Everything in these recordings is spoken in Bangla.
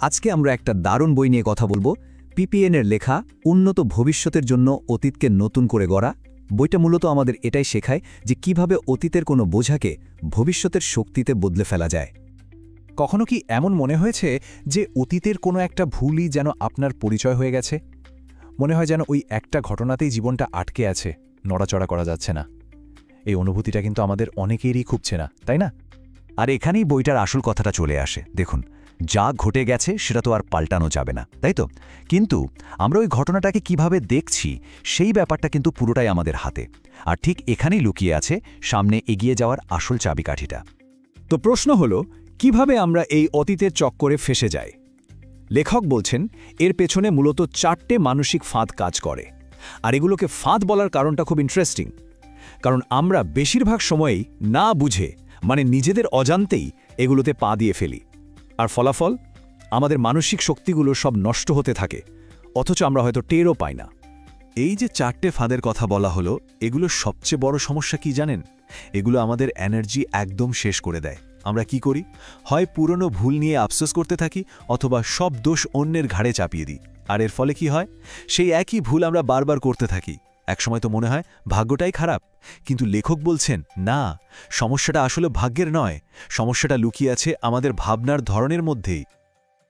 আজকে আমরা একটা দারুণ বই নিয়ে কথা বলবো, পিপিএনের লেখা উন্নত ভবিষ্যতের জন্য অতীতকে নতুন করে গড়া। বইটা মূলত আমাদের এটাই শেখায় যে কিভাবে অতীতের কোনো বোঝাকে ভবিষ্যতের শক্তিতে বদলে ফেলা যায়। কখনো কি এমন মনে হয়েছে যে অতীতের কোনো একটা ভুলই যেন আপনার পরিচয় হয়ে গেছে? মনে হয় যেন ওই একটা ঘটনাতেই জীবনটা আটকে আছে, নড়াচড়া করা যাচ্ছে না। এই অনুভূতিটা কিন্তু আমাদের অনেকেরই খুঁজছে না, তাই না? আর এখানেই বইটার আসল কথাটা চলে আসে। দেখুন, যা ঘটে গেছে সেটা তো আর পাল্টানো যাবে না, তাই তো? কিন্তু আমরা ওই ঘটনাটাকে কিভাবে দেখছি সেই ব্যাপারটা কিন্তু পুরোটাই আমাদের হাতে। আর ঠিক এখানেই লুকিয়ে আছে সামনে এগিয়ে যাওয়ার আসল চাবিকাঠিটা। তো প্রশ্ন হলো, কিভাবে আমরা এই অতীতের চক্করে ফেসে যাই? লেখক বলছেন এর পেছনে মূলত 4টে মানসিক ফাঁদ কাজ করে। আর এগুলোকে ফাঁদ বলার কারণটা খুব ইন্টারেস্টিং, কারণ আমরা বেশিরভাগ সময়েই না বুঝে, মানে নিজেদের অজান্তেই এগুলোতে পা দিয়ে ফেলি। আর ফলাফল, আমাদের মানসিক শক্তিগুলো সব নষ্ট হতে থাকে, অথচ আমরা হয়তো টেরও পাই না। এই যে 4টে ফাঁদের কথা বলা হলো, এগুলোর সবচেয়ে বড় সমস্যা কি জানেন? এগুলো আমাদের এনার্জি একদম শেষ করে দেয়। আমরা কি করি? হয় পুরনো ভুল নিয়ে আফসোস করতে থাকি, অথবা সব দোষ অন্যের ঘাড়ে চাপিয়ে দিই। আর এর ফলে কি হয়? সেই একই ভুল আমরা বারবার করতে থাকি। একসময় তো মনে হয় ভাগ্যটাই খারাপ, কিন্তু লেখক বলছেন না, সমস্যাটা আসলে ভাগ্যের নয়, সমস্যাটা লুকিয়ে আছে আমাদের ভাবনার ধরনের মধ্যেই।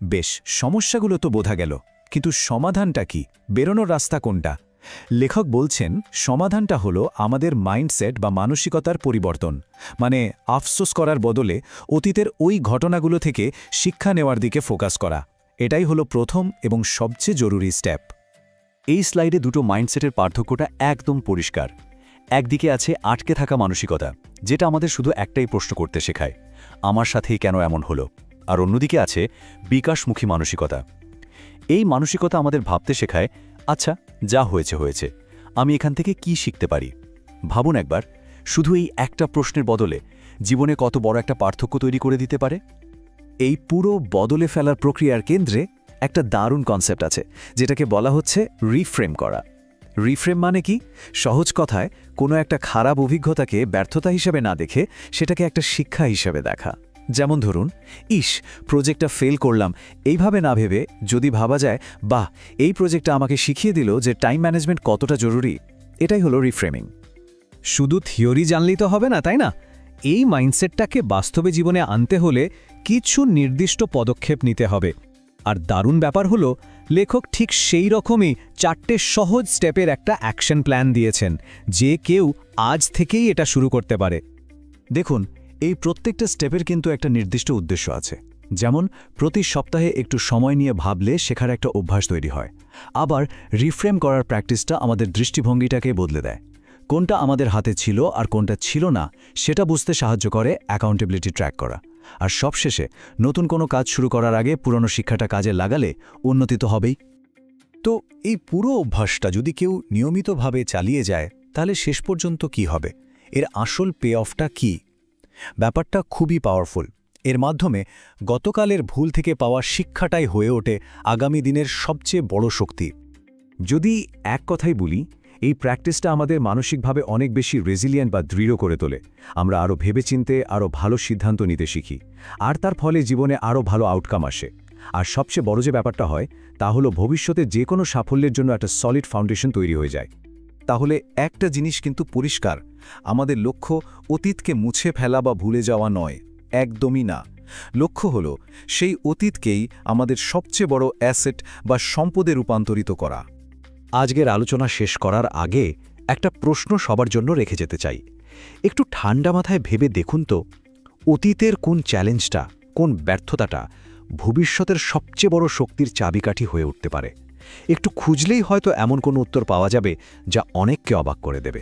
বেশ, সমস্যাগুলো তো বোঝা গেল, কিন্তু সমাধানটা কি? বেরোনোর রাস্তা কোনটা? লেখক বলছেন সমাধানটা হলো আমাদের মাইন্ডসেট বা মানসিকতার পরিবর্তন। মানে আফসোস করার বদলে অতীতের ওই ঘটনাগুলো থেকে শিক্ষা নেওয়ার দিকে ফোকাস করা। এটাই হলো প্রথম এবং সবচেয়ে জরুরি স্টেপ। এই স্লাইডে দুটো মাইন্ডসেটের পার্থক্যটা একদম পরিষ্কার। একদিকে আছে আটকে থাকা মানসিকতা, যেটা আমাদের শুধু একটাই প্রশ্ন করতে শেখায়, আমার সাথেই কেন এমন হলো। আর অন্যদিকে আছে বিকাশমুখী মানসিকতা। এই মানসিকতা আমাদের ভাবতে শেখায়, আচ্ছা, যা হয়েছে হয়েছে, আমি এখান থেকে কি শিখতে পারি। ভাবুন একবার, শুধু এই একটা প্রশ্নের বদলে জীবনে কত বড় একটা পার্থক্য তৈরি করে দিতে পারে। এই পুরো বদলে ফেলার প্রক্রিয়ার কেন্দ্রে একটা দারুণ কনসেপ্ট আছে, যেটাকে বলা হচ্ছে রিফ্রেম করা। রিফ্রেম মানে কি? সহজ কথায়, কোনো একটা খারাপ অভিজ্ঞতাকে ব্যর্থতা হিসেবে না দেখে সেটাকে একটা শিক্ষা হিসেবে দেখা। যেমন ধরুন, প্রজেক্টটা ফেল করলাম, এইভাবে না ভেবে যদি ভাবা যায়, বাহ, এই প্রজেক্টটা আমাকে শিখিয়ে দিল যে টাইম ম্যানেজমেন্ট কতটা জরুরি। এটাই হলো রিফ্রেমিং। শুধু থিওরি জানলেই তো হবে না, তাই না? এই মাইন্ডসেটটাকে বাস্তবে জীবনে আনতে হলে কিছু নির্দিষ্ট পদক্ষেপ নিতে হবে। আর দারুণ ব্যাপার হলো, লেখক ঠিক সেই রকমই 4টে সহজ স্টেপের একটা অ্যাকশন প্ল্যান দিয়েছেন, যে কেউ আজ থেকেই এটা শুরু করতে পারে। দেখুন, এই প্রত্যেকটা স্টেপের কিন্তু একটা নির্দিষ্ট উদ্দেশ্য আছে। যেমন প্রতি সপ্তাহে একটু সময় নিয়ে ভাবলে শেখার একটা অভ্যাস তৈরি হয়। আবার রিফ্রেম করার প্র্যাকটিসটা আমাদের দৃষ্টিভঙ্গিটাকে বদলে দেয়। কোনটা আমাদের হাতে ছিল আর কোনটা ছিল না সেটা বুঝতে সাহায্য করে অ্যাকাউন্টেবিলিটি ট্র্যাক করা। আর সবশেষে, নতুন কোনো কাজ শুরু করার আগে পুরনো শিক্ষাটা কাজে লাগালে উন্নতি তো হবেই। তো এই পুরো অভ্যাসটা যদি কেউ নিয়মিতভাবে চালিয়ে যায়, তাহলে শেষ পর্যন্ত কি হবে? এর আসল পে অফটা কি? ব্যাপারটা খুবই পাওয়ারফুল। এর মাধ্যমে গতকালের ভুল থেকে পাওয়া শিক্ষাটাই হয়ে ওঠে আগামী দিনের সবচেয়ে বড় শক্তি। যদি এক কথাই বলি, এই প্র্যাকটিসটা আমাদের মানসিকভাবে অনেক বেশি রেজিলিয়েন্ট বা দৃঢ় করে তোলে। আমরা আরও ভেবেচিন্তে আরও ভালো সিদ্ধান্ত নিতে শিখি, আর তার ফলে জীবনে আরও ভালো আউটকাম আসে। আর সবচেয়ে বড় যে ব্যাপারটা হয়, তা হলো ভবিষ্যতে যে কোনো সাফল্যের জন্য একটা সলিড ফাউন্ডেশন তৈরি হয়ে যায়। তাহলে একটা জিনিস কিন্তু পরিষ্কার, আমাদের লক্ষ্য অতীতকে মুছে ফেলা বা ভুলে যাওয়া নয়, একদমই না। লক্ষ্য হলো সেই অতীতকেই আমাদের সবচেয়ে বড় অ্যাসেট বা সম্পদে রূপান্তরিত করা। আজকের আলোচনা শেষ করার আগে একটা প্রশ্ন সবার জন্য রেখে যেতে চাই। একটু ঠান্ডা মাথায় ভেবে দেখুন তো, অতীতের কোন চ্যালেঞ্জটা, কোন ব্যর্থতাটা ভবিষ্যতের সবচেয়ে বড় শক্তির চাবিকাঠি হয়ে উঠতে পারে? একটু খুঁজলেই হয়তো এমন কোনো উত্তর পাওয়া যাবে যা অনেককে অবাক করে দেবে।